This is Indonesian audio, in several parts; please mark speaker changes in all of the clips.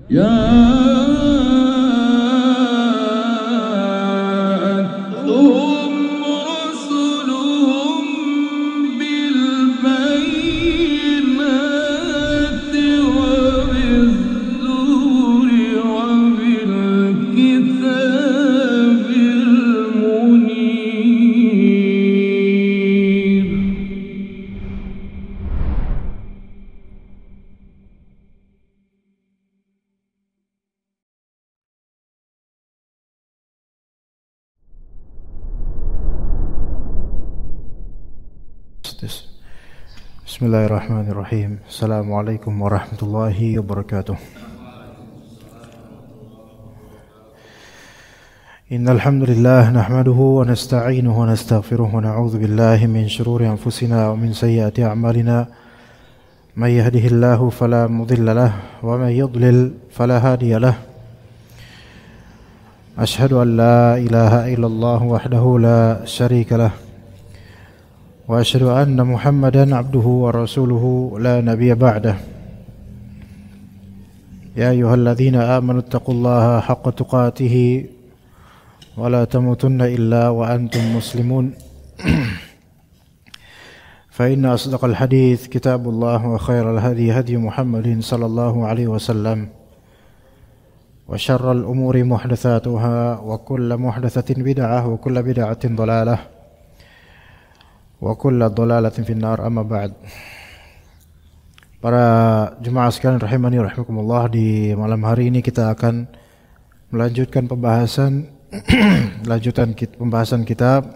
Speaker 1: جاءتهم رسلهم بالبينات وبالزور وبالكتاب المنير.
Speaker 2: Bismillahirrahmanirrahim. Assalamualaikum warahmatullahi wabarakatuh. Innal hamdalillah nahmaduhu wa nasta'inuhu wa nastaghfiruh wa na'udzu billahi min shururi anfusina wa min sayyiati a'malina. May yahdihillahu fala mudilla lahu wa may yudlil fala hadiya lahu. Ashhadu an la ilaha illallah wahdahu la syarika lahu. وأشهد أن محمدا عبده ورسوله لا نبي بعده. يا أيها الذين آمنوا اتقوا الله حق تقاته ولا تموتن إلا وأنتم مسلمون. فإن أصدق الحديث كتاب الله وخير الهدي هدي محمد صلى الله عليه وسلم وشر الأمور محدثاتها وكل محدثة بدعة وكل بدعة ضلالة wa kullu dhalalatin finnar, amma ba'd. Para jemaah sekalian rahimani rahimakumullah, di malam hari ini kita akan melanjutkan pembahasan kitab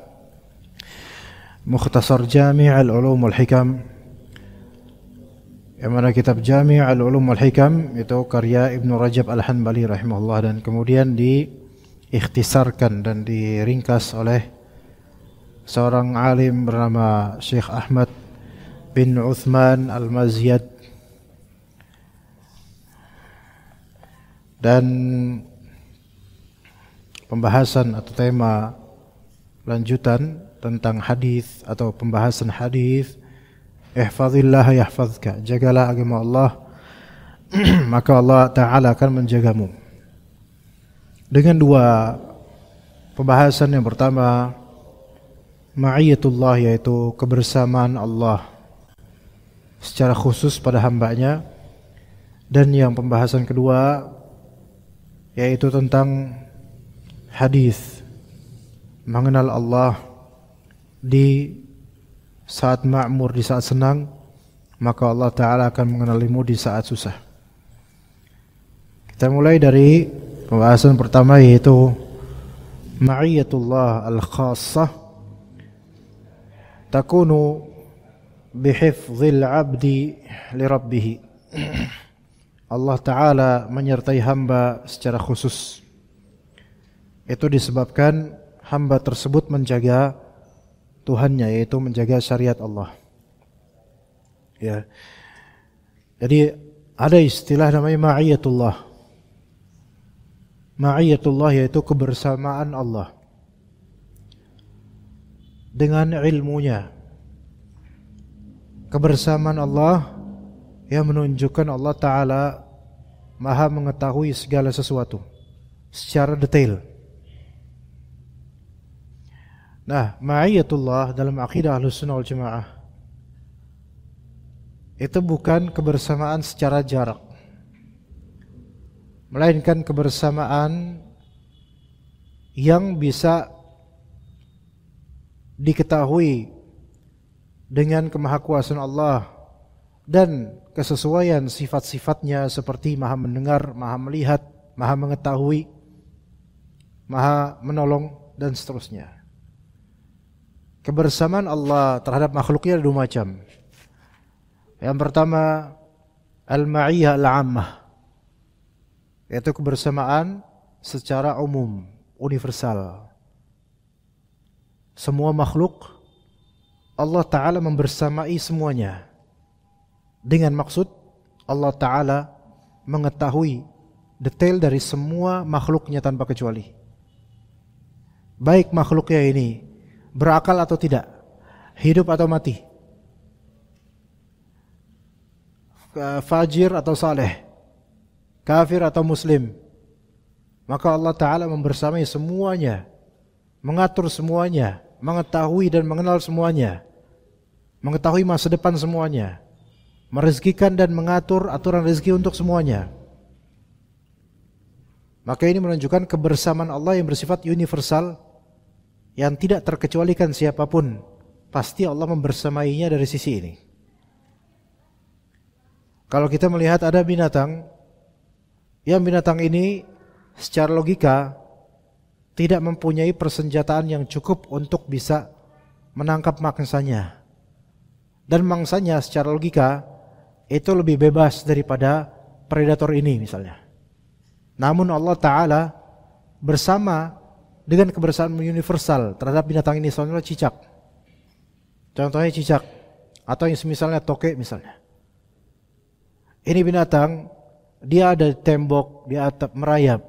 Speaker 2: Mukhtasar Jami' al-Ulum wal-Hikam, yang mana kitab Jami' al-Ulum wal-Hikam itu karya Ibnu Rajab al-Hanbali rahimahullah, dan kemudian diikhtisarkan dan diringkas oleh seorang alim bernama Syekh Ahmad bin Uthman Al-Maziyad. Dan pembahasan atau tema lanjutan tentang hadis atau pembahasan hadis, ihfazillah yahfazka, jagalah agama Allah maka Allah Ta'ala akan menjagamu. Dengan dua pembahasan. Yang pertama, ma'iyatullah, yaitu kebersamaan Allah secara khusus pada hambanya. Dan yang pembahasan kedua yaitu tentang hadis, mengenal Allah di saat ma'mur, di saat senang, maka Allah Ta'ala akan mengenalimu di saat susah. Kita mulai dari pembahasan pertama, yaitu ma'iyatullah al-khassah takunu bihifzil abdi li rabbih. Allah Ta'ala menyertai hamba secara khusus. Itu disebabkan hamba tersebut menjaga Tuhannya, yaitu menjaga syariat Allah. Ya. Jadi ada istilah namanya ma'iyatullah. Ma'iyatullah yaitu kebersamaan Allah dengan ilmunya. Kebersamaan Allah yang menunjukkan Allah Ta'ala maha mengetahui segala sesuatu secara detail. Nah, ma'iyatullah dalam akidah Ahlussunnah wal Jamaah itu bukan kebersamaan secara jarak, melainkan kebersamaan yang bisa diketahui dengan kemahakuasaan Allah dan kesesuaian sifat-sifatnya, seperti maha mendengar, maha melihat, maha mengetahui, maha menolong, dan seterusnya. Kebersamaan Allah terhadap makhluknya ada dua macam. Yang pertama, al-ma'iyah al-ammah, yaitu kebersamaan secara umum, universal. Semua makhluk Allah Ta'ala membersamai semuanya, dengan maksud Allah Ta'ala mengetahui detail dari semua makhluknya tanpa kecuali, baik makhluknya ini berakal atau tidak, hidup atau mati, fajir atau saleh, kafir atau muslim. Maka Allah Ta'ala membersamai semuanya, mengatur semuanya, mengetahui dan mengenal semuanya, mengetahui masa depan semuanya, merezekikan dan mengatur aturan rezeki untuk semuanya. Maka ini menunjukkan kebersamaan Allah yang bersifat universal, yang tidak terkecualikan siapapun. Pasti Allah membersamainya dari sisi ini. Kalau kita melihat ada binatang, yang binatang ini secara logika tidak mempunyai persenjataan yang cukup untuk bisa menangkap mangsanya. Dan mangsanya secara logika itu lebih bebas daripada predator ini misalnya. Namun Allah Ta'ala bersama dengan kebersamaan universal terhadap binatang ini. Contohnya cicak. Contohnya cicak. Atau yang semisalnya tokek misalnya. Ini binatang, dia ada di tembok, di atap, merayap.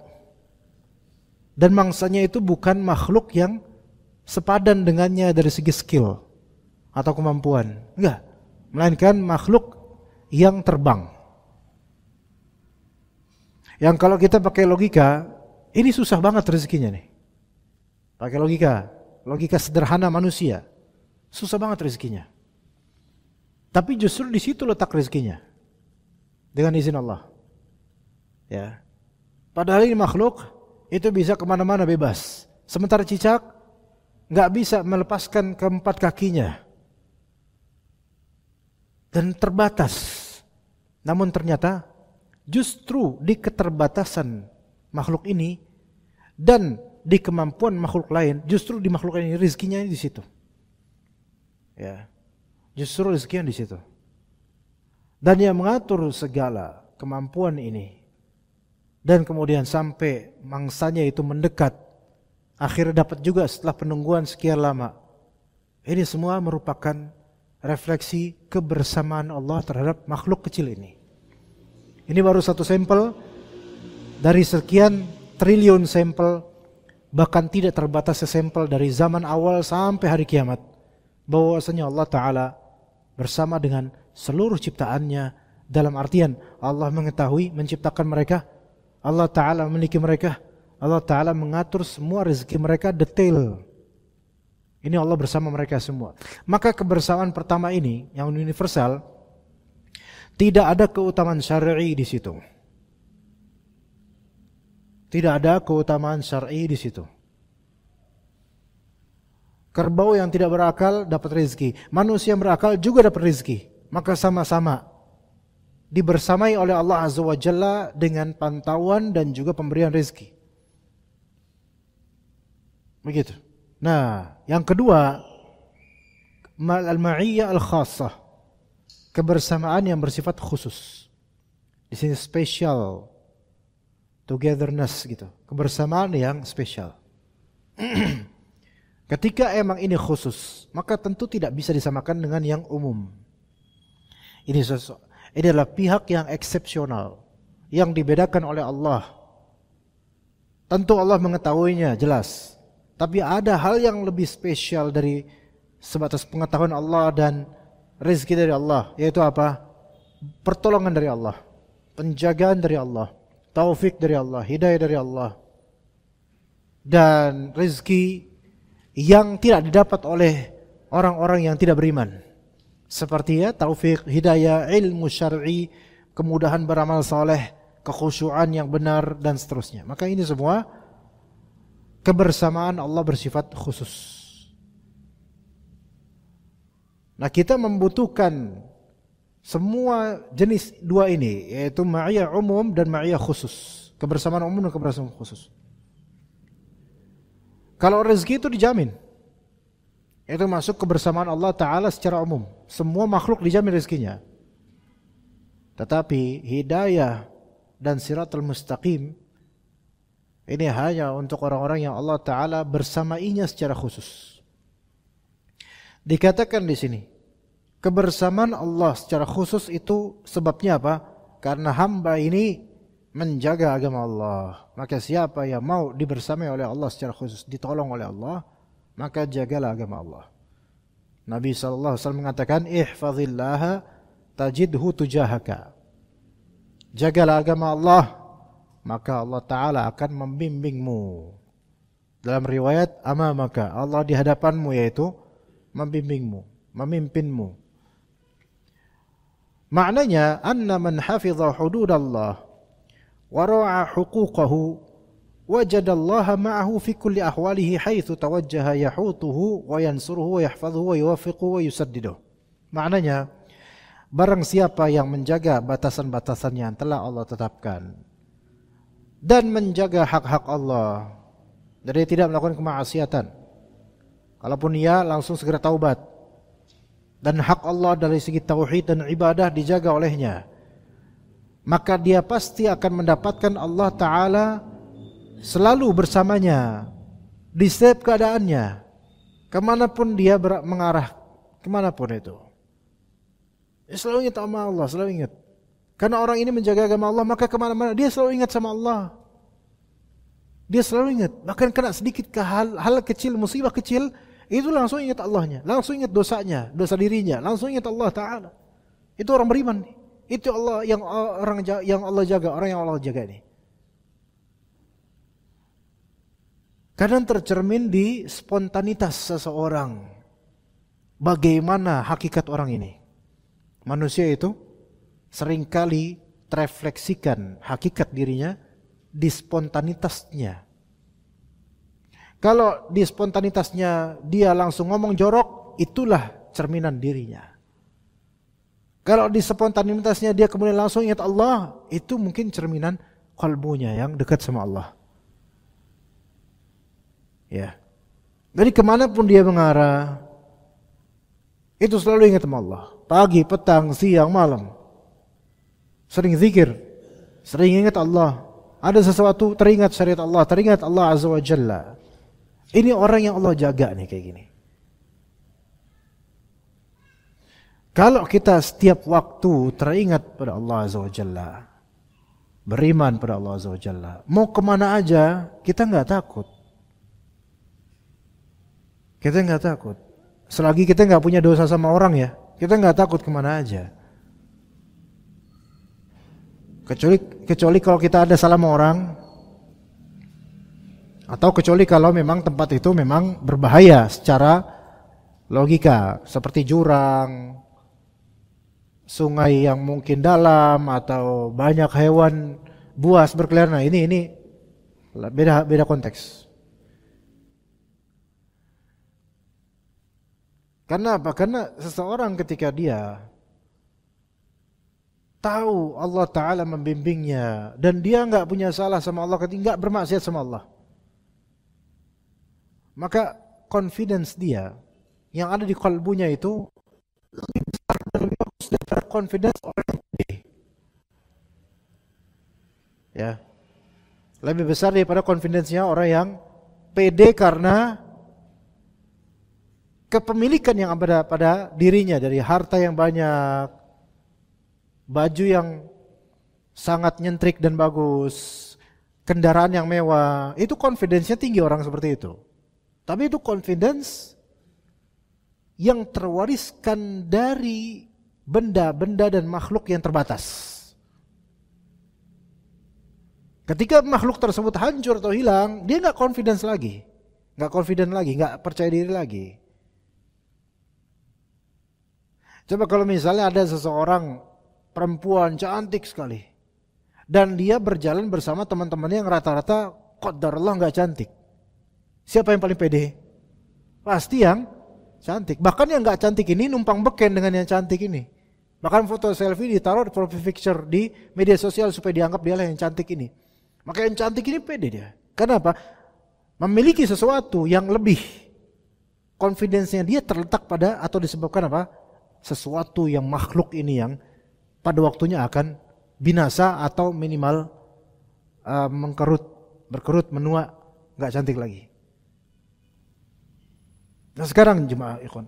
Speaker 2: Dan mangsanya itu bukan makhluk yang sepadan dengannya dari segi skill atau kemampuan. Enggak. Melainkan makhluk yang terbang. Yang kalau kita pakai logika, ini susah banget rezekinya nih. Pakai logika sederhana manusia. Susah banget rezekinya. Tapi justru di situ letak rezekinya. Dengan izin Allah. Ya. Padahal ini makhluk itu bisa kemana-mana bebas. Sementara cicak nggak bisa melepaskan keempat kakinya dan terbatas. Namun ternyata justru di keterbatasan makhluk ini dan di kemampuan makhluk lain, justru di makhluk ini rezekinya di situ. Ya, justru rezekinya di situ. Dan yang mengatur segala kemampuan ini, dan kemudian sampai mangsanya itu mendekat, akhirnya dapat juga setelah penungguan sekian lama. Ini semua merupakan refleksi kebersamaan Allah terhadap makhluk kecil ini. Ini baru satu sampel dari sekian triliun sampel, bahkan tidak terbatas sampel dari zaman awal sampai hari kiamat, bahwasanya Allah Ta'ala bersama dengan seluruh ciptaannya. Dalam artian Allah mengetahui menciptakan mereka, Allah Ta'ala memiliki mereka, Allah Ta'ala mengatur semua rezeki mereka detail. Ini Allah bersama mereka semua. Maka kebersamaan pertama ini yang universal, tidak ada keutamaan syar'i di situ. Tidak ada keutamaan syar'i di situ. Kerbau yang tidak berakal dapat rezeki, manusia yang berakal juga dapat rezeki. Maka sama-sama dibersamai oleh Allah Azza wa Jalla dengan pantauan dan juga pemberian rezeki. Begitu. Nah, yang kedua, al-ma'iyyah al-khassah, kebersamaan yang bersifat khusus. Di sini spesial, togetherness gitu, kebersamaan yang spesial. Ketika emang ini khusus, maka tentu tidak bisa disamakan dengan yang umum. Ini adalah pihak yang eksepsional, yang dibedakan oleh Allah. Tentu Allah mengetahuinya jelas, tapi ada hal yang lebih spesial dari sebatas pengetahuan Allah dan rezeki dari Allah, yaitu apa? Pertolongan dari Allah, penjagaan dari Allah, taufik dari Allah, hidayah dari Allah, dan rezeki yang tidak didapat oleh orang-orang yang tidak beriman. Seperti ya taufik, hidayah, ilmu syar'i, kemudahan beramal saleh, kekhusyuan yang benar dan seterusnya. Maka ini semua kebersamaan Allah bersifat khusus. Nah, kita membutuhkan semua jenis dua ini, yaitu ma'iyah umum dan ma'iyah khusus. Kebersamaan umum dan kebersamaan khusus. Kalau rezeki itu dijamin, itu masuk kebersamaan Allah Ta'ala secara umum. Semua makhluk dijamin rezekinya. Tetapi hidayah dan siratal mustaqim ini hanya untuk orang-orang yang Allah Ta'ala bersamainya secara khusus. Dikatakan di sini, kebersamaan Allah secara khusus itu sebabnya apa? Karena hamba ini menjaga agama Allah. Maka siapa yang mau dibersamai oleh Allah secara khusus, ditolong oleh Allah, maka jagalah agama Allah. Nabi SAW mengatakan, ihfazillaha tajidhu tujahaka. Jagalah agama Allah, maka Allah Ta'ala akan membimbingmu. Dalam riwayat amamaka, Allah di hadapanmu, yaitu membimbingmu, memimpinmu. Maknanya anna man hafidha hududallah wa ra'a huquqahu wajadallaha ma'ahu fi kulli ahwalihi haitsu tawajjaha yahutuhu wa yansuruhu wa yahfazuhu wa yuwaffiquhu wa yusaddiduhu. Maknanya, barang siapa yang menjaga batasan-batasan yang telah Allah tetapkan dan menjaga hak-hak Allah, jadi tidak melakukan kemaksiatan, kalaupun ia langsung segera taubat, dan hak Allah dari segi tauhid dan ibadah dijaga olehnya, maka dia pasti akan mendapatkan Allah Ta'ala selalu bersamanya di setiap keadaannya, kemanapun dia mengarah, kemanapun itu. Selalu ingat sama Allah, selalu ingat. Karena orang ini menjaga agama Allah, maka kemana-mana dia selalu ingat sama Allah. Dia selalu ingat. Bahkan kena sedikit ke hal kecil, musibah kecil, itu langsung ingat Allahnya, langsung ingat dosanya, dosa dirinya, langsung ingat Allah Ta'ala. Itu orang beriman. Itu Allah yang Allah jaga, orang yang Allah jaga ini. Kadang tercermin di spontanitas seseorang. Bagaimana hakikat orang ini? Manusia itu seringkali terefleksikan hakikat dirinya di spontanitasnya. Kalau di spontanitasnya dia langsung ngomong jorok, itulah cerminan dirinya. Kalau di spontanitasnya dia kemudian langsung ingat Allah, itu mungkin cerminan kalbunya yang dekat sama Allah. Ya. Jadi kemanapun dia mengarah, itu selalu ingat sama Allah. Pagi, petang, siang, malam. Sering zikir, sering ingat Allah. Ada sesuatu teringat syariat Allah, teringat Allah Azza wa Jalla. Ini orang yang Allah jaga nih kayak gini. Kalau kita setiap waktu teringat pada Allah Azza wa Jalla, beriman pada Allah Azza wa Jalla, mau kemana aja kita nggak takut. Kita nggak takut. Selagi kita nggak punya dosa sama orang ya, kita nggak takut kemana aja. Kecuali kalau kita ada salah sama orang, atau kecuali kalau memang tempat itu memang berbahaya secara logika, seperti jurang, sungai yang mungkin dalam, atau banyak hewan buas berkeliaran. Nah, ini beda konteks. Karena apa? Karena seseorang ketika dia tahu Allah Ta'ala membimbingnya dan dia nggak punya salah sama Allah, ketika nggak bermaksiat sama Allah, maka confidence dia yang ada di kalbunya itu lebih besar dan lebih bagus daripada confidence orang yang pede. Ya, lebih besar daripada confidence-nya orang yang pede karena kepemilikan yang ada pada dirinya, dari harta yang banyak, baju yang sangat nyentrik dan bagus, kendaraan yang mewah. Itu confidence-nya tinggi orang seperti itu. Tapi itu confidence yang terwariskan dari benda-benda dan makhluk yang terbatas. Ketika makhluk tersebut hancur atau hilang, dia nggak confidence lagi, nggak confident lagi, nggak percaya diri lagi. Coba kalau misalnya ada seseorang perempuan cantik sekali dan dia berjalan bersama teman-temannya yang rata-rata qadarullah nggak cantik, siapa yang paling pede? Pasti yang cantik. Bahkan yang nggak cantik ini numpang beken dengan yang cantik ini. Bahkan foto selfie ditaruh di profile picture di media sosial supaya dianggap dialah yang cantik ini. Maka yang cantik ini pede dia. Kenapa? Memiliki sesuatu yang lebih. Confidence-nya dia terletak pada, atau disebabkan apa? Sesuatu yang makhluk ini yang pada waktunya akan binasa atau minimal berkerut, menua, nggak cantik lagi. Nah sekarang jemaah ikhwan,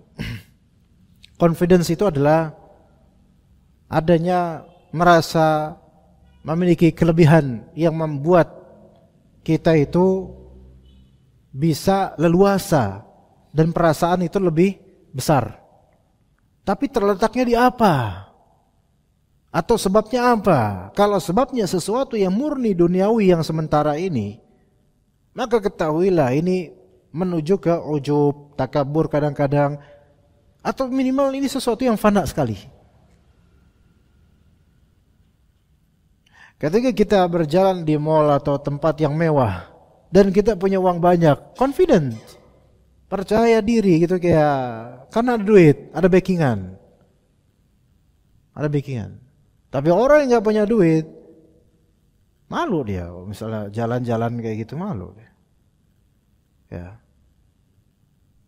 Speaker 2: confidence itu adalah adanya merasa memiliki kelebihan yang membuat kita itu bisa leluasa dan perasaan itu lebih besar. Tapi terletaknya di apa? Atau sebabnya apa? Kalau sebabnya sesuatu yang murni duniawi yang sementara ini, maka ketahuilah ini menuju ke ujub, takabur kadang-kadang, atau minimal ini sesuatu yang fana sekali. Ketika kita berjalan di mall atau tempat yang mewah dan kita punya uang banyak, confident, percaya diri gitu, kayak karena ada duit, ada backingan. Ada backingan. Tapi orang yang nggak punya duit, malu dia. Misalnya jalan-jalan kayak gitu, malu dia. Ya.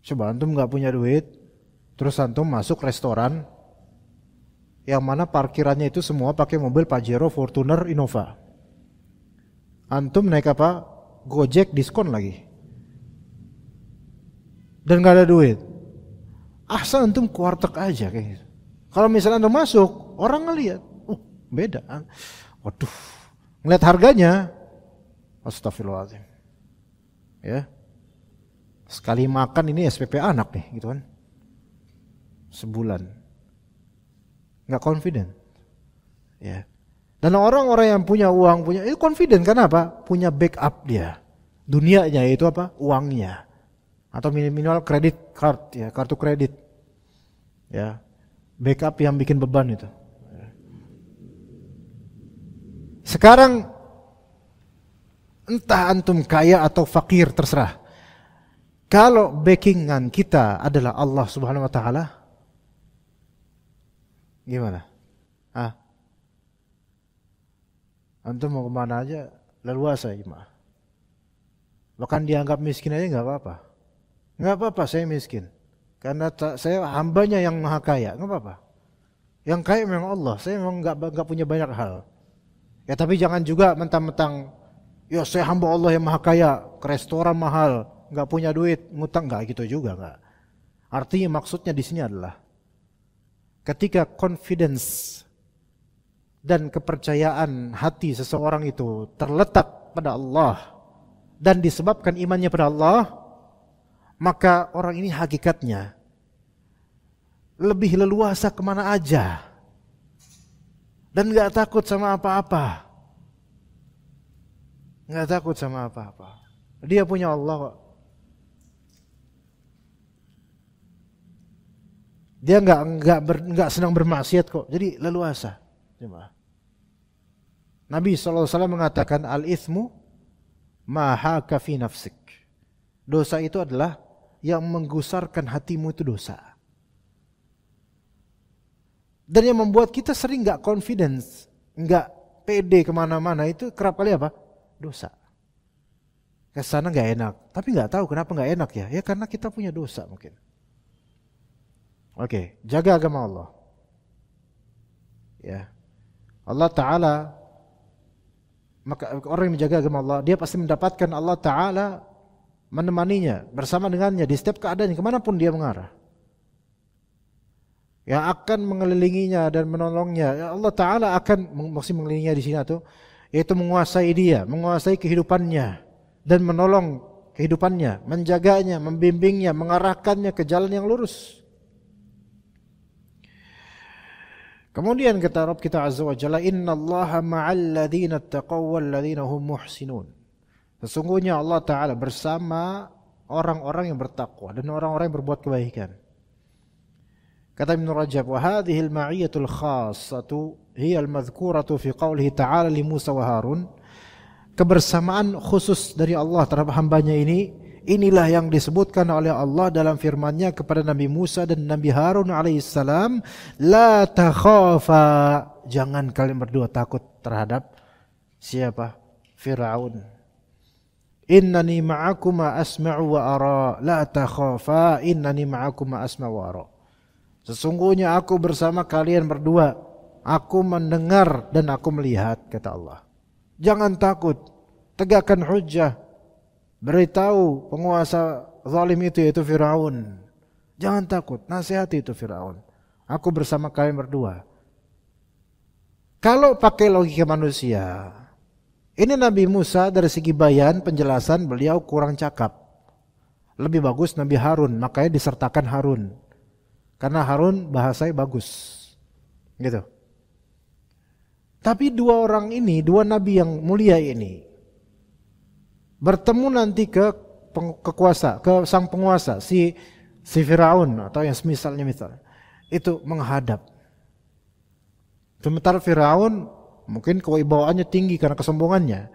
Speaker 2: Coba antum nggak punya duit, terus antum masuk restoran yang mana parkirannya itu semua pakai mobil Pajero, Fortuner, Innova. Antum naik apa? Gojek diskon lagi. Dan nggak ada duit. Asal antum kuartek aja kayak gitu. Kalau misalnya antum masuk, orang ngelihat, beda. Waduh, ngeliat harganya, astagfirullahaladzim. Ya, sekali makan ini SPP anak nih, gitu kan? Sebulan, nggak confident. Ya. Dan orang-orang yang punya uang, punya itu confident karena apa? Punya backup dia. Dunianya itu apa? Uangnya, atau minimal kredit card, ya, kartu kredit. Ya, backup yang bikin beban itu. Sekarang entah antum kaya atau fakir, terserah. Kalau backingan kita adalah Allah Subhanahu wa taala, gimana? Antum mau kemana aja leluasa, jemaah. Bahkan dianggap miskin aja nggak apa-apa. Nggak apa-apa saya miskin, karena saya hambanya yang maha kaya, nggak apa-apa. Yang kaya memang Allah, saya memang nggak punya banyak hal. Ya tapi jangan juga mentang-mentang, ya saya hamba Allah yang maha kaya, ke restoran mahal, nggak punya duit, ngutang, nggak gitu juga, nggak. Artinya maksudnya di sini adalah ketika confidence dan kepercayaan hati seseorang itu terletak pada Allah dan disebabkan imannya pada Allah, maka orang ini hakikatnya lebih leluasa kemana aja. Dan gak takut sama apa-apa. Gak takut sama apa-apa. Dia punya Allah kok. Dia gak senang bermaksiat kok. Jadi leluasa. Nabi SAW mengatakan, al-ithmu ma haka fi nafsik. Dosa itu adalah yang menggusarkan hatimu, itu dosa. Dan yang membuat kita sering gak confidence, gak pede kemana-mana, itu kerap kali apa? Dosa. Kesana gak enak, tapi gak tahu kenapa gak enak ya. Ya karena kita punya dosa mungkin. Oke, jaga agama Allah. Ya, Allah Ta'ala, maka orang yang menjaga agama Allah, dia pasti mendapatkan Allah Ta'ala menemaninya, bersama dengannya di setiap keadaan, kemanapun dia mengarah. Yang akan mengelilinginya dan menolongnya. Ya Allah Ta'ala akan mengelilinginya di sini tuh, yaitu menguasai dia, menguasai kehidupannya dan menolong kehidupannya, menjaganya, membimbingnya, mengarahkannya ke jalan yang lurus. Kemudian kata Rabb kita Azza wa Jalla, innallaha ma'al ladzina taqaw wal ladzina hum muhsinun. Sesungguhnya Allah Ta'ala bersama orang-orang yang bertakwa dan orang-orang yang berbuat kebaikan. Kata Ibn Rajab, wa hadhihi al-ma'iyatul khassatu hiya al-madhkuratu fi qawlihi ta'ala li Musa wa Harun. Kebersamaan khusus dari Allah terhadap hambanya ini, inilah yang disebutkan oleh Allah dalam firman-Nya kepada Nabi Musa dan Nabi Harun alaihissalam, la takhafa, jangan kalian berdua takut terhadap siapa? Fir'aun. Innani ma'akuma asma'u wa ara, la takhafa innani ma'akuma asma'u wa ara. Sesungguhnya aku bersama kalian berdua, aku mendengar dan aku melihat, kata Allah. Jangan takut, tegakkan hujjah, beritahu penguasa zalim itu yaitu Fir'aun. Jangan takut, nasihati itu Fir'aun. Aku bersama kalian berdua. Kalau pakai logika manusia, ini Nabi Musa dari segi bayan, penjelasan beliau kurang cakap. Lebih bagus Nabi Harun, makanya disertakan Harun. Karena Harun bahasanya bagus. Gitu. Tapi dua orang ini, dua nabi yang mulia ini bertemu nanti ke sang penguasa si Firaun atau yang semisalnya itu menghadap. Sementara Firaun mungkin kewibawaannya tinggi karena kesombongannya.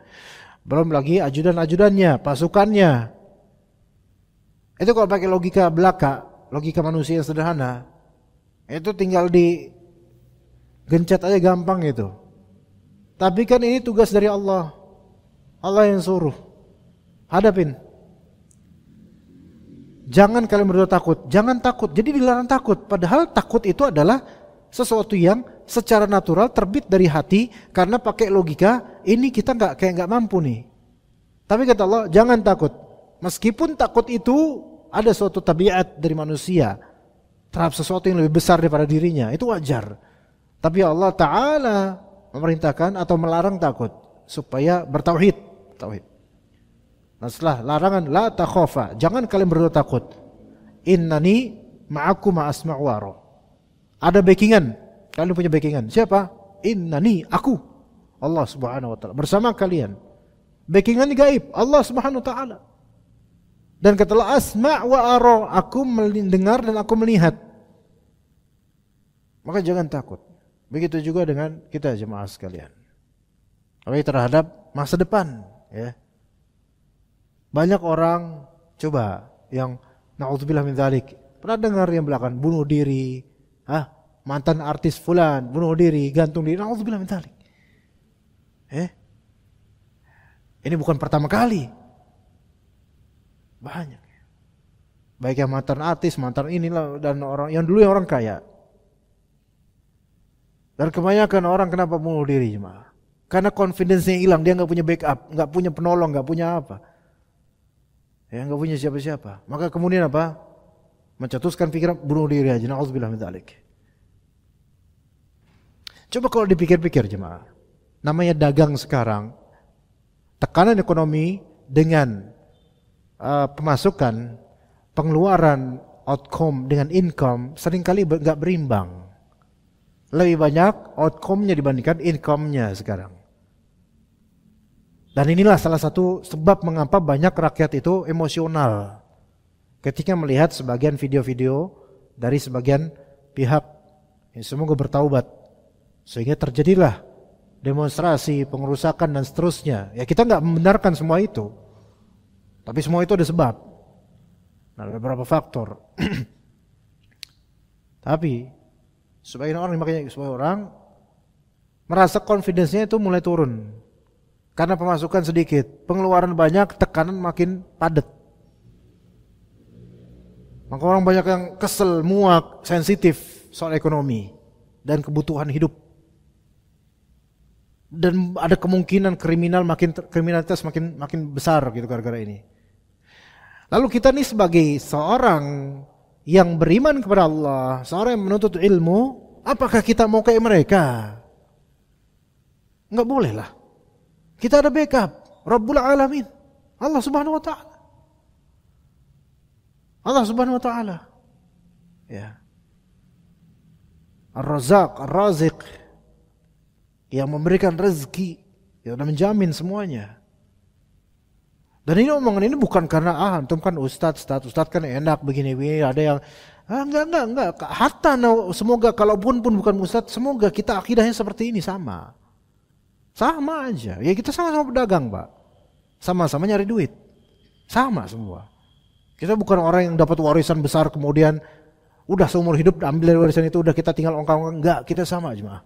Speaker 2: Belum lagi ajudan-ajudannya, pasukannya. Itu kalau pakai logika belaka, logika manusia yang sederhana, itu tinggal digencet aja gampang itu. Tapi kan ini tugas dari Allah. Allah yang suruh. Hadapin. Jangan kalian berdua takut. Jangan takut. Jadi dilarang takut. Padahal takut itu adalah sesuatu yang secara natural terbit dari hati karena pakai logika. Ini kita kayak nggak mampu nih. Tapi kata Allah, jangan takut. Meskipun takut itu ada suatu tabiat dari manusia terhadap sesuatu yang lebih besar daripada dirinya. Itu wajar. Tapi Allah Ta'ala memerintahkan atau melarang takut supaya bertauhid. Tauhid. Nah setelah larangan la takhafa, jangan kalian berdua takut. Innani ma'akum ma'asma'u wa ara. Ada backingan, kalian punya backingan. Siapa? Innani, aku. Allah Subhanahu wa taala bersama kalian. Backingan gaib, Allah Subhanahu wa taala. Dan katalah asma' wa ara, aku mendengar dan aku melihat. Maka jangan takut. Begitu juga dengan kita jemaah sekalian. Apalagi terhadap masa depan, ya. Banyak orang coba yang na'udzubillah min dzalik. Pernah dengar yang belakang bunuh diri, mantan artis fulan bunuh diri, gantung diri, na'udzubillah min dzalik. Ini bukan pertama kali. Banyak. Baik yang mantan artis, mantan inilah dan orang yang dulu yang orang kaya. Dan kebanyakan orang kenapa bunuh diri jemaah? Karena confidence-nya hilang, dia nggak punya backup, nggak punya penolong, nggak punya apa. Ya nggak punya siapa-siapa. Maka kemudian apa? Mencetuskan pikiran bunuh diri aja. Na'udzubillah min dzalik. Coba kalau dipikir-pikir jemaah. Namanya dagang sekarang. Tekanan ekonomi dengan pemasukan, pengeluaran, outcome dengan income seringkali nggak berimbang. Lebih banyak outcome-nya dibandingkan income-nya sekarang. Dan inilah salah satu sebab mengapa banyak rakyat itu emosional ketika melihat sebagian video-video dari sebagian pihak yang semoga bertaubat. Sehingga terjadilah demonstrasi, pengerusakan dan seterusnya. Ya kita nggak membenarkan semua itu. Tapi semua itu ada sebab. Nah, ada beberapa faktor. Tapi sebagian orang merasa confidence-nya itu mulai turun. Karena pemasukan sedikit, pengeluaran banyak, tekanan makin padat. Maka orang banyak yang kesel, muak, sensitif soal ekonomi dan kebutuhan hidup. Dan ada kemungkinan kriminalitas makin besar gitu gara-gara ini. Lalu kita nih sebagai seorang yang beriman kepada Allah, seorang yang menuntut ilmu, apakah kita mau kayak mereka? Enggak boleh lah. Kita ada backup, Rabbul Alamin, Allah Subhanahu wa taala. Allah Subhanahu wa taala. Ya. Ar-Razzaq, Ar-Raziq yang memberikan rezeki, yang menjamin semuanya. Dan ini omongan ini bukan karena antum kan ustaz kan enak begini, ada yang enggak. Hatta semoga kalaupun bukan ustaz, semoga kita akidahnya seperti ini sama. Sama aja. Ya kita sama-sama pedagang, Pak. Sama-sama nyari duit. Sama semua. Kita bukan orang yang dapat warisan besar kemudian udah seumur hidup ambil dari warisan itu udah kita tinggal ongkang-ongkang. Enggak, kita sama aja,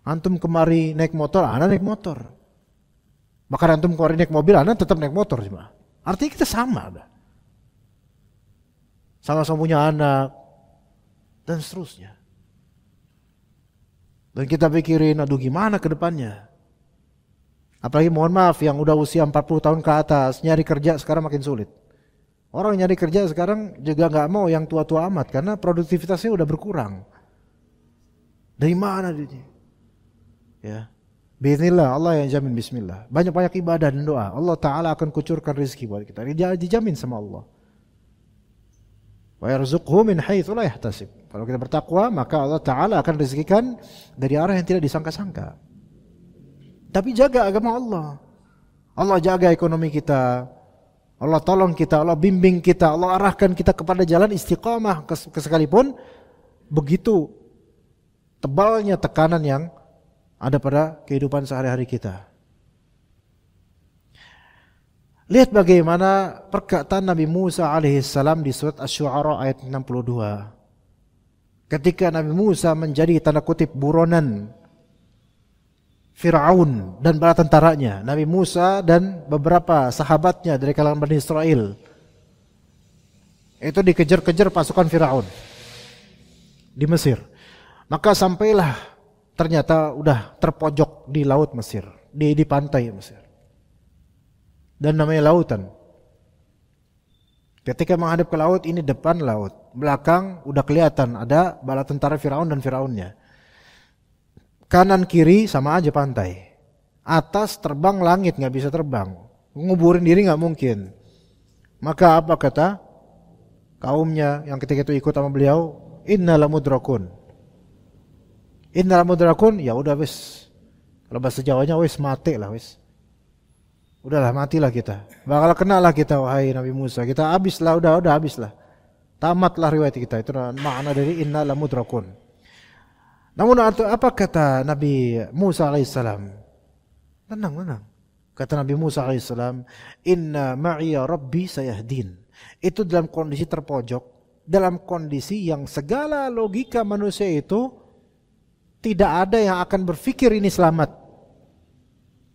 Speaker 2: Antum kemari naik motor, ana naik motor. Bahkan antum kemari naik mobil, ana tetap naik motor, Artinya kita sama, sama-sama punya anak dan seterusnya. Dan kita pikirin, aduh gimana ke depannya. Apalagi mohon maaf yang udah usia 40 tahun ke atas, nyari kerja sekarang makin sulit. Orang nyari kerja sekarang juga gak mau yang tua-tua amat, karena produktivitasnya udah berkurang. Dari mana dia? Ya. Bismillah, Allah yang jamin bismillah. Banyak-banyak ibadah dan doa. Allah Ta'ala akan kucurkan rezeki buat kita. Dijamin sama Allah. Wa yarzuqhu min haitsu la yahtasib. Kalau kita bertakwa, maka Allah Ta'ala akan rezekikan dari arah yang tidak disangka-sangka. Tapi jaga agama Allah. Allah jaga ekonomi kita. Allah tolong kita, Allah bimbing kita, Allah arahkan kita kepada jalan istiqamah sekalipun begitu tebalnya tekanan yang ada pada kehidupan sehari-hari kita. Lihat bagaimana perkataan Nabi Musa alaihissalam di surat Asy-Syu'ara ayat 62. Ketika Nabi Musa menjadi tanda kutip buronan Fir'aun dan bala tentaranya, Nabi Musa dan beberapa sahabatnya dari kalangan Bani Israel itu dikejar-kejar pasukan Fir'aun di Mesir. Maka sampailah ternyata udah terpojok di laut Mesir, di pantai Mesir. Dan namanya lautan. Ketika menghadap ke laut, ini depan laut, belakang udah kelihatan ada bala tentara Fir'aun dan Fir'aunnya. Kanan kiri sama aja pantai. Atas terbang langit nggak bisa terbang. Nguburin diri nggak mungkin. Maka apa kata kaumnya yang ketika itu ikut sama beliau? Inna lamudrakun. Inna lamudrakun, ya udah wis. Kalau bahasa Jawanya wis mati lah wis. Udahlah matilah kita. Bakal kena lah kita wahai Nabi Musa. Kita habislah, udah habislah. Tamatlah riwayat kita. Itu makna dari inna lamudrakun. Namun apa kata Nabi Musa alaihissalam? Tenang. Kata Nabi Musa alaihissalam, inna ma'iya rabbi sayahdin. Itu dalam kondisi terpojok, dalam kondisi yang segala logika manusia itu tidak ada yang akan berpikir ini selamat.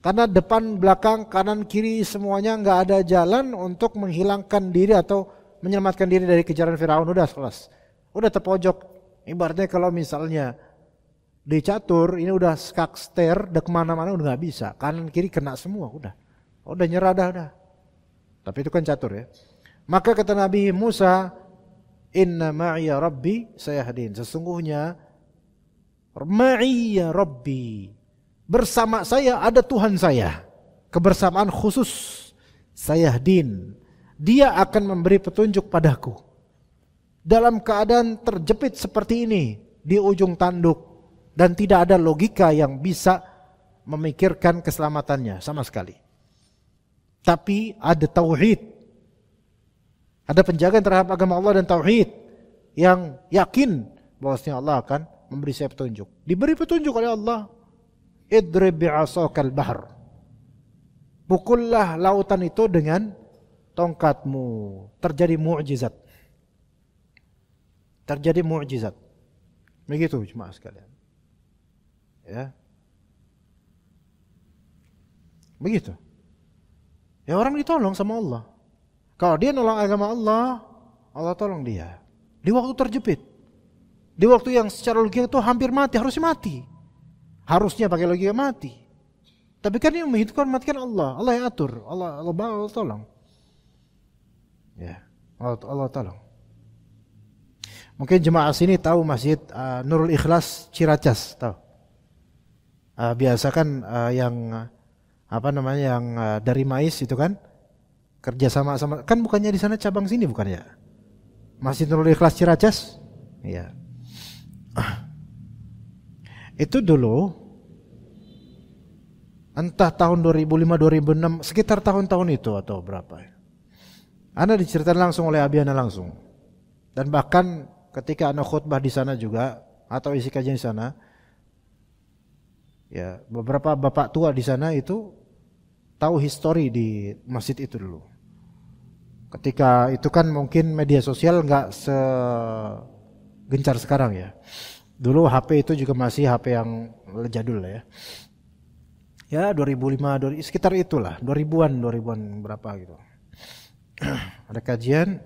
Speaker 2: Karena depan, belakang, kanan, kiri semuanya nggak ada jalan untuk menghilangkan diri atau menyelamatkan diri dari kejaran Firaun. Udah kelas, udah terpojok. Ibaratnya kalau misalnya di catur ini udah skakster, udah kemana-mana udah nggak bisa, kanan kiri kena semua, udah nyerah dah. Tapi itu kan catur ya. Maka kata Nabi Musa, inna ma'iya rabbi sayahdin. Sesungguhnya ma'iya rabbi, bersama saya ada Tuhan saya, kebersamaan khusus sayahdin. Dia akan memberi petunjuk padaku dalam keadaan terjepit seperti ini di ujung tanduk. Dan tidak ada logika yang bisa memikirkan keselamatannya sama sekali. Tapi ada tauhid. Ada penjagaan terhadap agama Allah dan tauhid yang yakin bahwasanya Allah akan memberi saya petunjuk. Diberi petunjuk oleh Allah. Idrib bi'asakal bahr. Pukullah lautan itu dengan tongkatmu. Terjadi mu'jizat. Terjadi mu'jizat. Begitu cuma sekalian. Ya. Begitu. Ya orang ditolong sama Allah. Kalau dia nolong agama Allah, Allah tolong dia. Di waktu terjepit. Di waktu yang secara logika itu hampir mati, harusnya mati. Harusnya pakai logika mati. Tapi kan yang menghitungkan matikan Allah. Allah yang atur. Allah tolong. Ya, Allah tolong. Mungkin jemaah sini tahu Masjid Nurul Ikhlas Ciracas, tahu? Biasa kan yang yang dari Mais itu kan kerja sama kan bukannya di sana cabang sini bukan ya? Masjid Nurul Ikhlas Ciracas? Iya. Itu dulu entah tahun 2005 2006 sekitar tahun-tahun itu atau berapa ya. Ana diceritakan langsung oleh Abi Ana langsung. Dan bahkan ketika Ana khutbah di sana juga atau isi kajian di sana, ya, beberapa bapak tua di sana itu tahu histori di masjid itu dulu. Ketika itu kan mungkin media sosial nggak segencar sekarang ya. Dulu HP itu juga masih HP yang jadul lah ya. Ya 2005, sekitar itulah, 2000-an berapa gitu. Ada kajian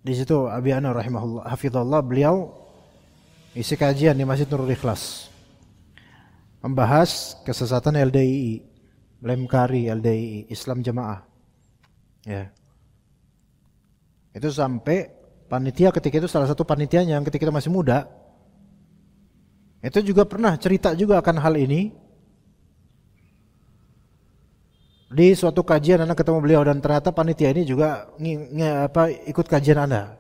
Speaker 2: di situ Abi Ana rahimahullah hafizallah, beliau isi kajian di Masjid Nurul Ikhlas membahas kesesatan LDII, Lemkari LDII, Islam Jamaah. Ya. Itu sampai panitia ketika itu, salah satu panitianya yang ketika itu masih muda, itu juga pernah cerita juga akan hal ini. Di suatu kajian anak ketemu beliau dan ternyata panitia ini juga ikut kajian Anda.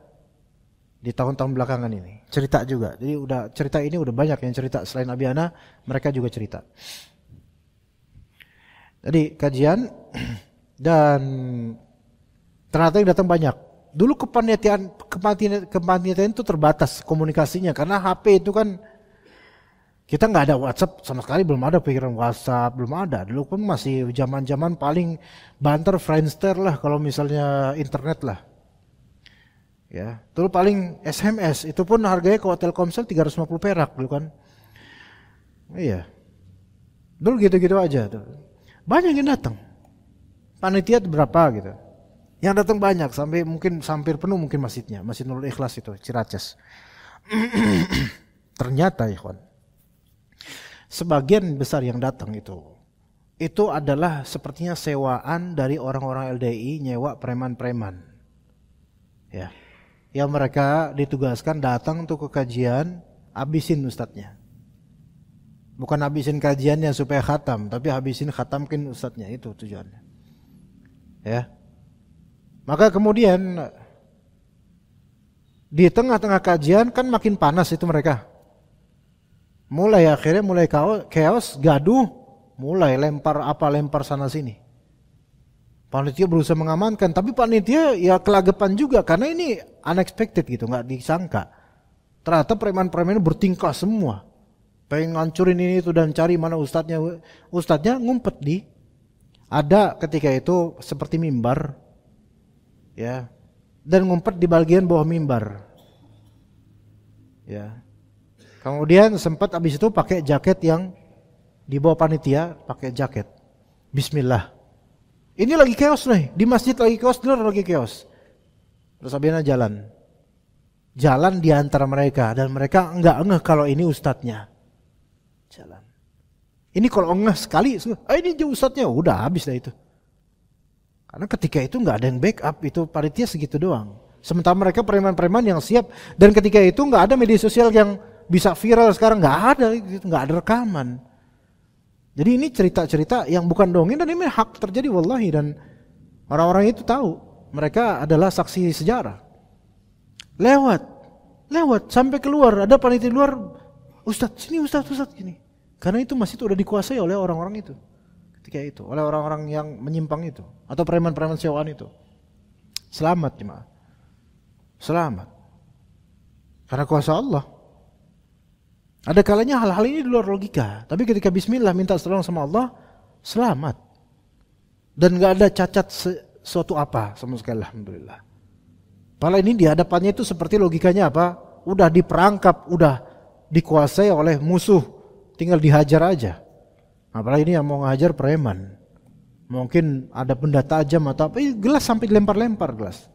Speaker 2: di tahun-tahun belakangan ini. Cerita juga. Jadi cerita ini udah banyak yang cerita selain Abi Ana, mereka juga cerita. Jadi kajian dan ternyata yang datang banyak. Dulu kepanitiaan itu terbatas komunikasinya karena HP itu kan kita nggak ada WhatsApp sama sekali, belum ada pikiran WhatsApp, belum ada. Dulu pun masih zaman-zaman paling banter Friendster lah kalau misalnya internet lah. Ya, dulu paling SMS itu pun harganya kalau Telkomsel 350 perak dulu kan. Iya. Dulu gitu-gitu aja tuh. Banyak yang datang. Panitia berapa gitu. Yang datang banyak sampai mungkin hampir penuh mungkin masjidnya, Masjid Nurul Ikhlas itu, Ciracas. Ternyata ikhwan, sebagian besar yang datang itu adalah sepertinya sewaan dari orang-orang LDI nyewa preman-preman. Ya. Yang mereka ditugaskan datang untuk ke kajian, habisin ustadznya. Bukan habisin kajiannya supaya khatam, tapi habisin khatamkin ustadznya, itu tujuannya. Ya. Maka kemudian di tengah-tengah kajian kan makin panas itu mereka. Akhirnya mulai chaos, gaduh, mulai lempar sana sini. Panitia berusaha mengamankan, tapi panitia ya kelagapan juga karena ini unexpected gitu, nggak disangka. Ternyata preman-preman bertingkah semua, pengen ngancurin ini itu dan cari mana ustadznya. Ustadznya ngumpet ada ketika itu seperti mimbar, ya, dan ngumpet di bagian bawah mimbar, ya. Kemudian sempat abis itu pakai jaket yang di bawah panitia, pakai jaket. Bismillah. Ini lagi chaos nih, di masjid lagi chaos, di luar lagi chaos. Terus Abiana jalan di antara mereka dan mereka enggak ngeh kalau ini ustadznya. Jalan. Ini kalau ngeh sekali, ini dia ustadznya, udah habis dah itu. Karena ketika itu enggak ada yang backup, itu panitia segitu doang. Sementara mereka preman-preman yang siap, dan ketika itu enggak ada media sosial yang bisa viral sekarang, enggak ada rekaman. Jadi ini cerita-cerita yang bukan dongeng dan ini hak terjadi wallahi, dan orang-orang itu tahu mereka adalah saksi sejarah. Lewat sampai keluar, ada panitia luar, Ustadz gini. Karena itu masjid udah dikuasai oleh orang-orang itu. Ketika itu oleh orang-orang yang menyimpang itu atau preman-preman sewaan itu. Selamat jemaah. Selamat. Karena kuasa Allah. Ada kalanya hal-hal ini di luar logika, tapi ketika bismillah minta tolong sama Allah, selamat. Dan enggak ada cacat suatu apa sama sekali, alhamdulillah. Padahal ini di hadapannya itu seperti logikanya apa? Udah diperangkap, udah dikuasai oleh musuh, tinggal dihajar aja. Apalagi ini yang mau ngajar preman. Mungkin ada benda tajam atau apa, gelas sampai dilempar-lempar gelas.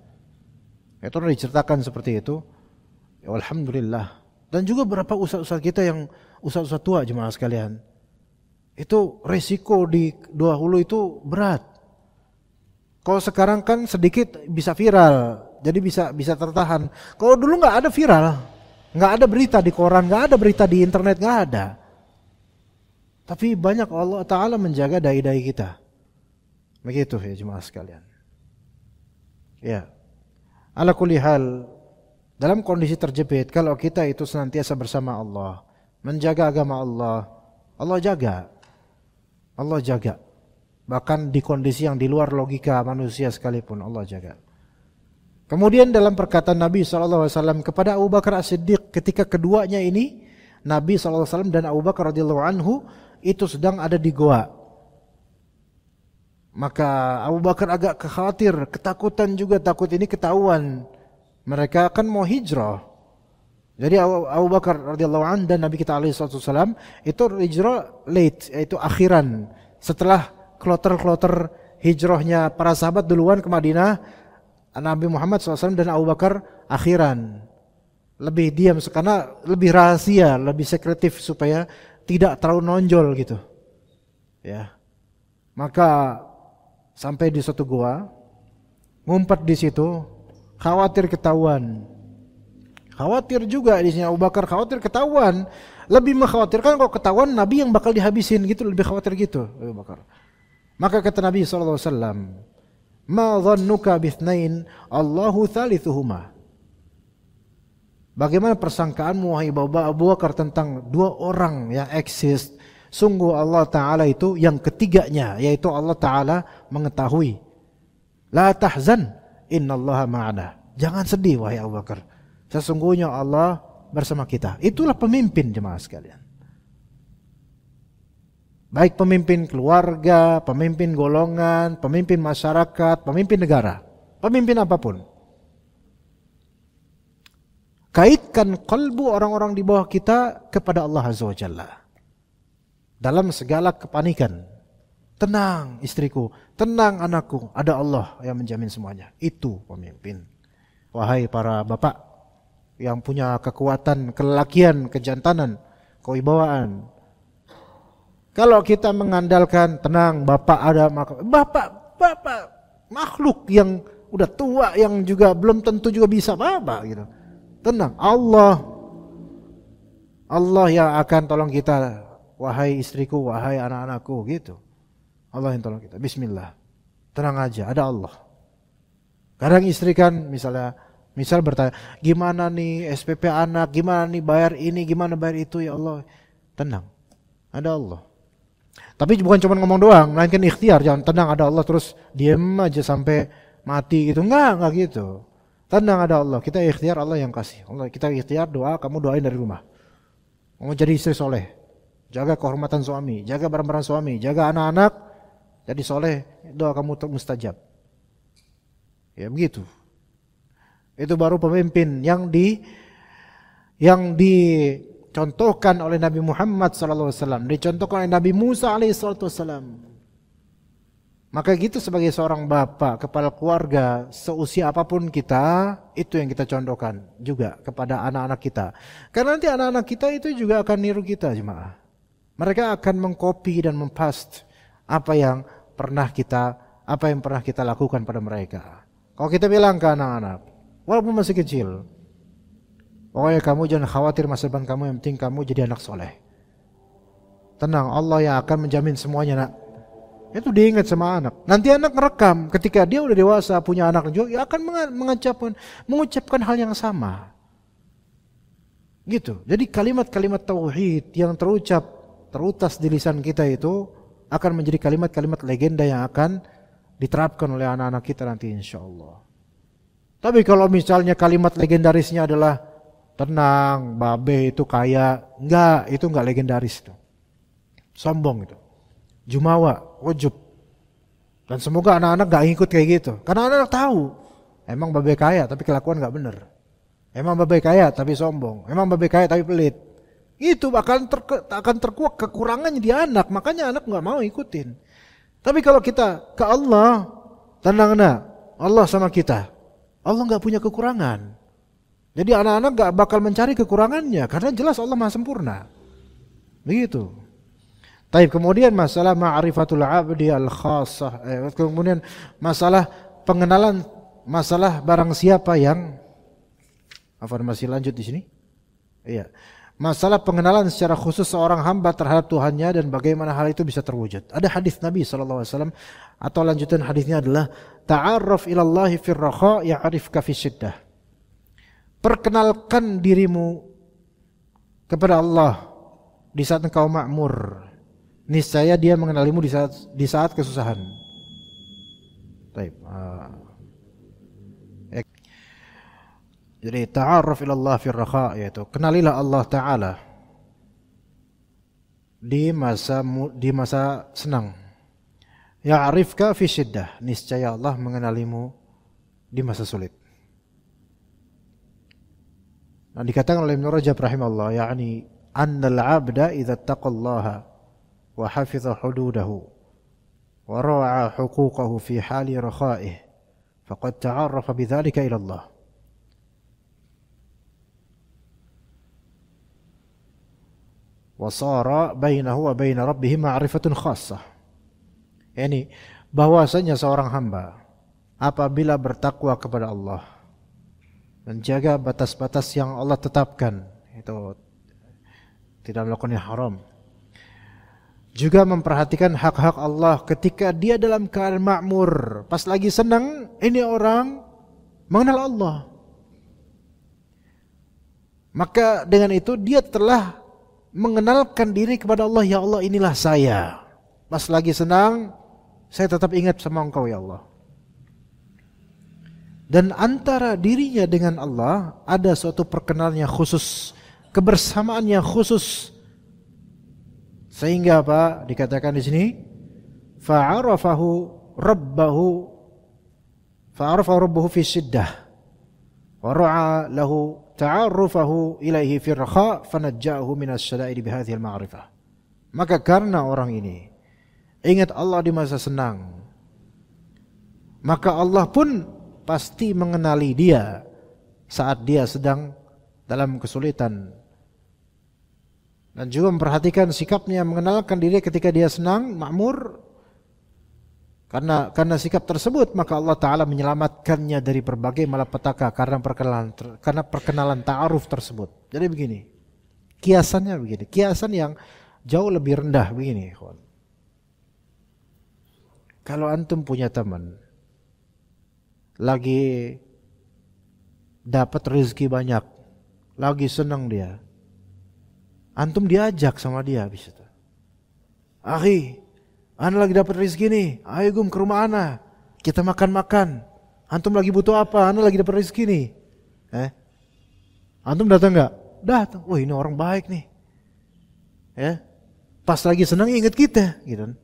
Speaker 2: Itu udah diceritakan seperti itu. Ya, alhamdulillah. Dan juga beberapa ustaz-ustaz kita yang ustaz-ustaz tua jemaah sekalian. Itu resiko di dahulu itu berat. Kalau sekarang kan sedikit bisa viral, jadi bisa tertahan. Kalau dulu nggak ada viral, nggak ada berita di koran, nggak ada berita di internet, nggak ada. Tapi banyak Allah Ta'ala menjaga dai-dai kita. Begitu ya jemaah sekalian. Ya. Ala kulli hal, dalam kondisi terjepit, kalau kita itu senantiasa bersama Allah, menjaga agama Allah, Allah jaga. Allah jaga. Bahkan di kondisi yang di luar logika manusia sekalipun, Allah jaga. Kemudian dalam perkataan Nabi SAW kepada Abu Bakar As-Siddiq, ketika keduanya ini, Nabi SAW dan Abu Bakar radhiyallahu anhu itu sedang ada di goa. Maka Abu Bakar agak khawatir, ketakutan juga, takut ini ketahuan. Mereka kan mau hijrah. Jadi Abu Bakar radhiyallahu anhu dan Nabi kita alaihi wasallam itu hijrah late, yaitu akhiran. Setelah kloter-kloter hijrahnya para sahabat duluan ke Madinah, Nabi Muhammad SAW dan Abu Bakar akhiran. Lebih diam karena lebih rahasia, lebih sekretif supaya tidak terlalu nonjol gitu. Ya. Maka sampai di suatu gua, ngumpet di situ, khawatir ketahuan. Khawatir juga di sini Abu Bakar, khawatir ketahuan. Lebih mengkhawatirkan kalau ketahuan Nabi yang bakal dihabisin gitu, lebih khawatir gitu Abu Bakar. Maka kata Nabi SAW, ma dhannuka bithnain Allahu thalithuhuma. Bagaimana persangkaanmu wahai Abu Bakar tentang dua orang yang eksis? Sungguh Allah Ta'ala itu yang ketiganya, yaitu Allah Ta'ala mengetahui. La tahzan, innallaha ma'ana. Jangan sedih wahai Abu Bakar. Sesungguhnya Allah bersama kita. Itulah pemimpin jemaah sekalian. Baik pemimpin keluarga, pemimpin golongan, pemimpin masyarakat, pemimpin negara, pemimpin apapun. Kaitkan kalbu orang-orang di bawah kita kepada Allah Azza wa Jalla. Dalam segala kepanikan. Tenang istriku, tenang anakku, ada Allah yang menjamin semuanya. Itu pemimpin. Wahai para bapak yang punya kekuatan, kelelakian, kejantanan, kewibawaan. Kalau kita mengandalkan tenang, bapak ada, bapak makhluk yang udah tua, yang juga belum tentu juga bisa apa gitu. Tenang, Allah yang akan tolong kita. Wahai istriku, wahai anak-anakku, gitu. Allah yang tolong kita. Bismillah. Tenang aja, ada Allah. Kadang istri kan misal bertanya, gimana nih SPP anak, gimana nih bayar ini, gimana bayar itu, ya Allah. Tenang, ada Allah. Tapi bukan cuma ngomong doang, melainkan ikhtiar. Jangan tenang ada Allah terus diem aja sampai mati gitu. Enggak gitu. Tenang ada Allah. Kita ikhtiar, Allah yang kasih. Allah, kita ikhtiar doa, kamu doain dari rumah. Mau jadi istri soleh. Jaga kehormatan suami, jaga barang-barang suami, jaga anak-anak, jadi soleh, doa kamu mustajab. Ya begitu. Itu baru pemimpin yang dicontohkan oleh Nabi Muhammad SAW, dicontohkan oleh Nabi Musa alaihissalam. Maka gitu sebagai seorang bapak, kepala keluarga, seusia apapun kita, itu yang kita contohkan juga kepada anak-anak kita. Karena nanti anak-anak kita itu juga akan niru kita jemaah. Mereka akan mengcopy dan mempost apa yang pernah kita lakukan pada mereka. Kalau kita bilang ke anak-anak, walaupun masih kecil, pokoknya kamu jangan khawatir masa depan kamu, yang penting kamu jadi anak soleh. Tenang, Allah yang akan menjamin semuanya nak. Itu diingat sama anak. Nanti anak ngerekam, ketika dia udah dewasa, punya anak juga, dia akan mengucapkan hal yang sama. Gitu. Jadi kalimat-kalimat tauhid yang terutas di lisan kita itu akan menjadi kalimat-kalimat legenda yang akan diterapkan oleh anak-anak kita nanti insyaallah. Tapi kalau misalnya kalimat legendarisnya adalah tenang, babe itu kaya, itu enggak legendaris itu. Sombong itu. Jumawa, ujub. Dan semoga anak-anak enggak ikut kayak gitu. Karena anak-anak tahu, emang babe kaya tapi kelakuan enggak benar. Emang babe kaya tapi sombong. Emang babe kaya tapi pelit. Itu akan terkuak kekurangannya di anak, makanya anak nggak mau ikutin. Tapi kalau kita ke Allah, tenang nak, Allah sama kita. Allah nggak punya kekurangan. Jadi anak-anak nggak bakal mencari kekurangannya, karena jelas Allah maha sempurna. Begitu. Tapi kemudian masalah ma'rifatul abdi al-khassah, kemudian masalah pengenalan, masalah barang siapa yang, masih lanjut di sini? Iya. Masalah pengenalan secara khusus seorang hamba terhadap Tuhannya dan bagaimana hal itu bisa terwujud. Ada hadis Nabi SAW atau lanjutan hadisnya adalah ta'arraf ilallahi fir rakha ya'rifka fi syiddah. Perkenalkan dirimu kepada Allah di saat engkau makmur. Niscaya dia mengenalimu di saat kesusahan. Baik. Jadi ta'arraf ila Allah fir rakha, yaitu kenalilah Allah Ta'ala di masa senang. Ya'rifka fi syiddah, niscaya Allah mengenalimu di masa sulit. Nah, dikatakan oleh Ibnu Rajab rahimahullah, yakni annal 'abda idza taqallaha wa hafiza hududahu wa ra'a huquqahu fi hali rakha'ih faqad ta'arrafa bidzalika ila Allah. Wasara bainahu wa baina rabbih ma'rifatun khassah. Yani bahwasanya seorang hamba apabila bertakwa kepada Allah, menjaga batas-batas yang Allah tetapkan, itu tidak melakukan yang haram, juga memperhatikan hak-hak Allah ketika dia dalam keadaan makmur, pas lagi senang, ini orang mengenal Allah. Maka dengan itu dia telah mengenalkan diri kepada Allah, ya Allah inilah saya. Pas lagi senang, saya tetap ingat sama Engkau ya Allah. Dan antara dirinya dengan Allah ada suatu perkenalan yang khusus, kebersamaan yang khusus. Sehingga apa? Dikatakan di sini, fa'arafahu rabbahu fi syiddah wa ra'a lahu ta'arrufahu ilaihi fi rakha fanajja'ahu minas syada'id bihadhihi al-ma'rifah. Maka karena orang ini ingat Allah di masa senang, maka Allah pun pasti mengenali dia saat dia sedang dalam kesulitan, dan juga memperhatikan sikapnya, mengenalkan diri ketika dia senang, makmur. Karena sikap tersebut maka Allah Ta'ala menyelamatkannya dari berbagai malapetaka karena perkenalan ta'aruf tersebut. Jadi begini, kiasannya begini, kiasan yang jauh lebih rendah begini. Kalau antum punya teman lagi dapat rezeki banyak, lagi senang dia, antum diajak sama dia habis itu, akhi, ana lagi dapat rezeki nih, ayo gum ke rumah ana, kita makan-makan. Antum lagi butuh apa? Ana lagi dapat rezeki nih. Antum datang nggak? Datang. Wah, ini orang baik nih. Pas lagi senang ingat kita, gitu.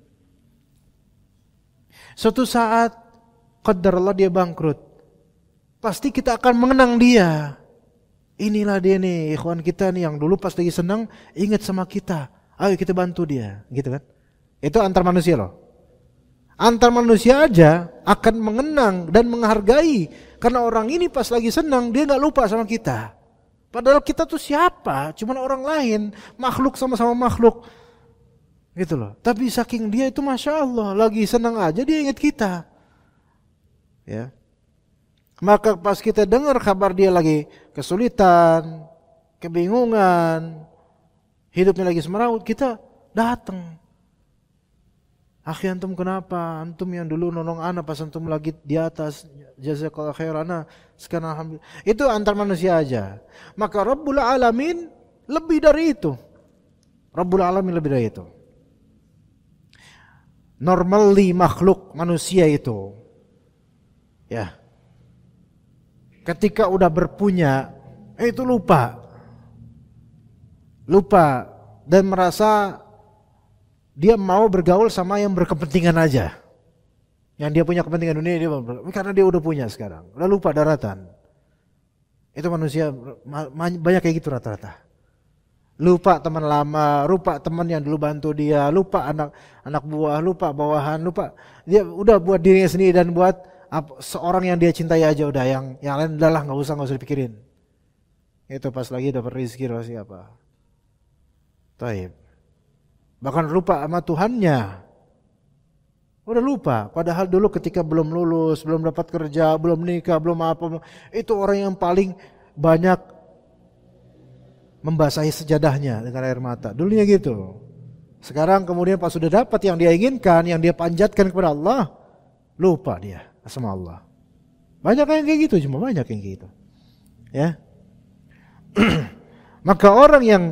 Speaker 2: Suatu saat qadarullah dia bangkrut, pasti kita akan mengenang dia. Inilah dia nih, ikhwan kita nih yang dulu pas lagi senang ingat sama kita. Ayo kita bantu dia, gitu kan? Itu antar manusia loh. Antar manusia aja akan mengenang dan menghargai karena orang ini pas lagi senang dia nggak lupa sama kita. Padahal kita tuh siapa? Cuman orang lain, makhluk sama-sama makhluk, gitu loh. Tapi saking dia itu masya Allah, lagi senang aja dia ingat kita. Ya. Maka pas kita dengar kabar dia lagi kesulitan, kebingungan, hidupnya lagi semeraut, kita datang. Akhi antum kenapa? Antum yang dulu nolong ana pas antum lagi di atas, jazakallahu khairan, ana sekarang alhamdulillah. Itu antar manusia aja. Maka Rabbul Alamin lebih dari itu. Rabbul Alamin lebih dari itu. Normally makhluk manusia itu, ya, ketika udah berpunya, itu lupa dan merasa dia mau bergaul sama yang berkepentingan aja. Yang dia punya kepentingan dunia, karena dia udah punya sekarang. Udah lupa daratan. Itu manusia banyak kayak gitu rata-rata. Lupa teman lama, lupa teman yang dulu bantu dia, lupa anak buah, lupa bawahan, lupa. Dia udah buat dirinya sendiri dan buat seorang yang dia cintai aja udah, yang lain udahlah nggak usah dipikirin. Itu pas lagi dapat rezeki pasti apa. Taib. Bahkan lupa sama Tuhannya. Udah lupa. Padahal dulu ketika belum lulus, belum dapat kerja, belum nikah, belum apa, itu orang yang paling banyak membasahi sejadahnya dengan air mata. Dulunya gitu. Sekarang kemudian pas sudah dapat yang dia inginkan, yang dia panjatkan kepada Allah, lupa dia sama Allah. Banyak yang kayak gitu, cuma banyak yang kayak gitu. Ya. Maka orang yang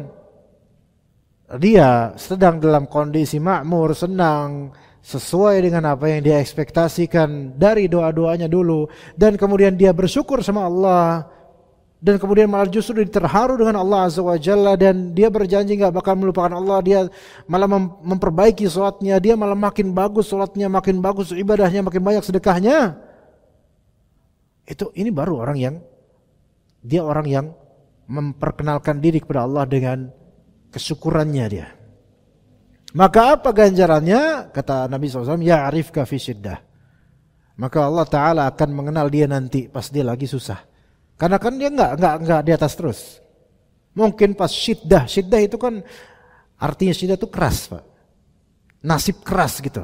Speaker 2: dia sedang dalam kondisi makmur, senang, sesuai dengan apa yang dia ekspektasikan dari doa-doanya dulu, dan kemudian dia bersyukur sama Allah, dan kemudian malah justru terharu dengan Allah Azza wa Jalla, dan dia berjanji gak bakal melupakan Allah, dia malah memperbaiki sholatnya, dia malah makin bagus sholatnya, makin bagus ibadahnya, makin banyak sedekahnya. Ini baru orang yang memperkenalkan diri kepada Allah dengan kesyukurannya dia. Maka apa ganjarannya? Kata Nabi SAW, ya'rifka fi syiddah. Maka Allah Ta'ala akan mengenal dia nanti pas dia lagi susah. Karena kan dia enggak di atas terus. Mungkin pas syiddah itu kan artinya syiddah itu keras, Pak. Nasib keras gitu.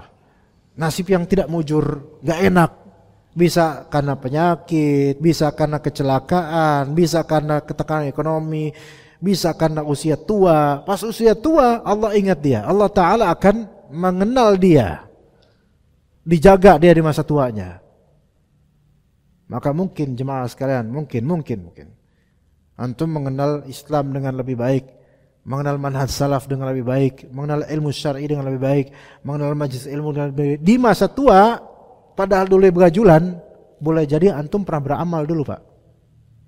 Speaker 2: Nasib yang tidak mujur, enggak enak. Bisa karena penyakit, bisa karena kecelakaan, bisa karena ketekanan ekonomi, bisa karena usia tua. Pas usia tua Allah ingat dia. Allah Ta'ala akan mengenal dia, dijaga dia di masa tuanya. Maka mungkin jemaah sekalian, mungkin Antum mengenal Islam dengan lebih baik, mengenal manhaj salaf dengan lebih baik, mengenal ilmu syar'i dengan lebih baik, mengenal majelis ilmu dengan lebih baik. Di masa tua, padahal dulu begajulan, boleh jadi antum pernah beramal dulu, Pak.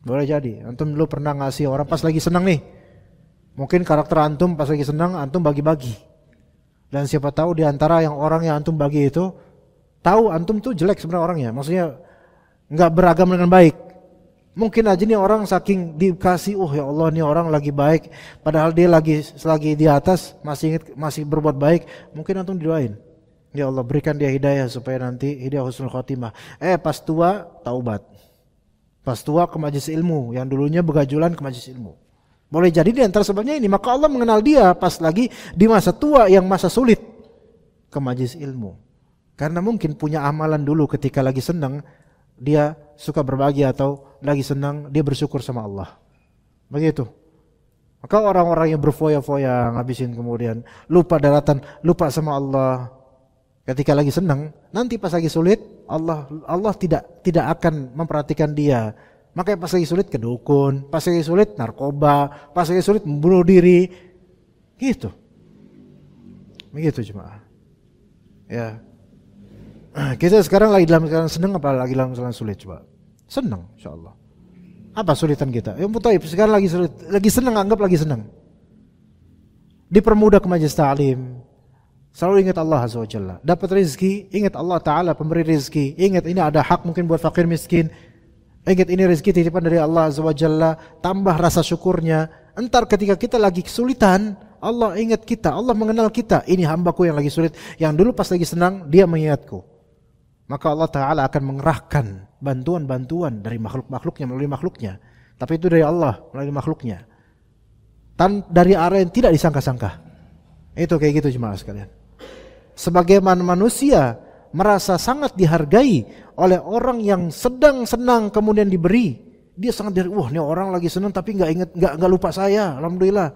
Speaker 2: Boleh jadi antum dulu pernah ngasih orang pas lagi senang nih. Mungkin karakter antum pas lagi senang antum bagi-bagi. Dan siapa tahu di antara orang yang antum bagi itu tahu antum tuh jelek sebenarnya orangnya. Maksudnya enggak beragam dengan baik. Mungkin aja nih orang saking dikasih, oh ya Allah nih orang lagi baik, padahal dia lagi di atas masih berbuat baik, mungkin antum didoain. Ya Allah berikan dia hidayah supaya nanti hidayah husnul khotimah. Pas tua taubat. Pas tua ke majelis ilmu, yang dulunya begajulan ke majelis ilmu. Boleh jadi di antara sebabnya ini, maka Allah mengenal dia pas lagi di masa tua yang masa sulit ke majelis ilmu. Karena mungkin punya amalan dulu ketika lagi senang, dia suka berbagi atau lagi senang dia bersyukur sama Allah. Begitu. Maka orang-orang yang berfoya-foya ngabisin kemudian lupa daratan, lupa sama Allah. Ketika lagi senang, nanti pas lagi sulit, Allah tidak akan memperhatikan dia. Makanya pas lagi sulit ke dukun, pas lagi sulit narkoba, pas lagi sulit membunuh diri. Gitu. Begitu jemaah. Ya. Kita sekarang lagi dalam keadaan senang apa lagi dalam keadaan sulit coba? Senang insyaallah. Apa sulitan kita? Ya mutaib sekarang lagi sulit, lagi senang, anggap lagi senang. Dipermudah ke majelis ta'lim. Selalu ingat Allah Azza wa Jalla. Dapat rezeki, ingat Allah Ta'ala pemberi rezeki. Ingat ini ada hak mungkin buat fakir miskin. Ingat ini rezeki titipan dari Allah Azza wa Jalla. Tambah rasa syukurnya. Entar ketika kita lagi kesulitan, Allah ingat kita, Allah mengenal kita. Ini hambaku yang lagi sulit. Yang dulu pas lagi senang, dia mengingatku. Maka Allah Ta'ala akan mengerahkan bantuan-bantuan dari makhluk-makhluknya melalui makhluknya. Tapi itu dari Allah melalui makhluknya. Dari arah yang tidak disangka-sangka. Itu kayak gitu jemaah sekalian. Sebagaimana manusia merasa sangat dihargai oleh orang yang sedang senang kemudian diberi, dia sangat wah ini orang lagi senang tapi nggak lupa saya, alhamdulillah.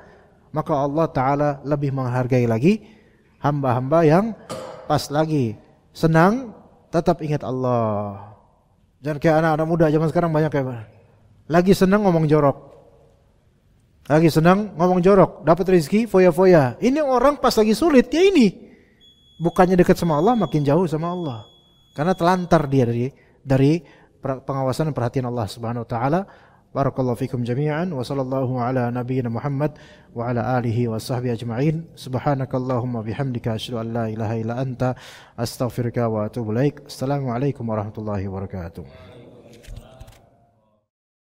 Speaker 2: Maka Allah Ta'ala lebih menghargai lagi hamba-hamba yang pas lagi senang tetap ingat Allah. Jangan kayak anak-anak muda zaman sekarang banyak kayak lagi senang ngomong jorok. Lagi senang ngomong jorok, dapat rezeki foya-foya. Ini orang pas lagi sulit ya ini. Bukannya dekat sama Allah, makin jauh sama Allah. Karena telantar dia dari pengawasan dan perhatian Allah Subhanahu wa taala. Barakallahu fikum jami'an wa sallallahu ala nabiyyina Muhammad wa ala alihi wa sahbihi ajma'in. Subhanakallahumma bihamdika asyhadu an la ilaha illa anta astaghfiruka wa atubu ilaik. Assalamualaikum warahmatullahi wabarakatuh.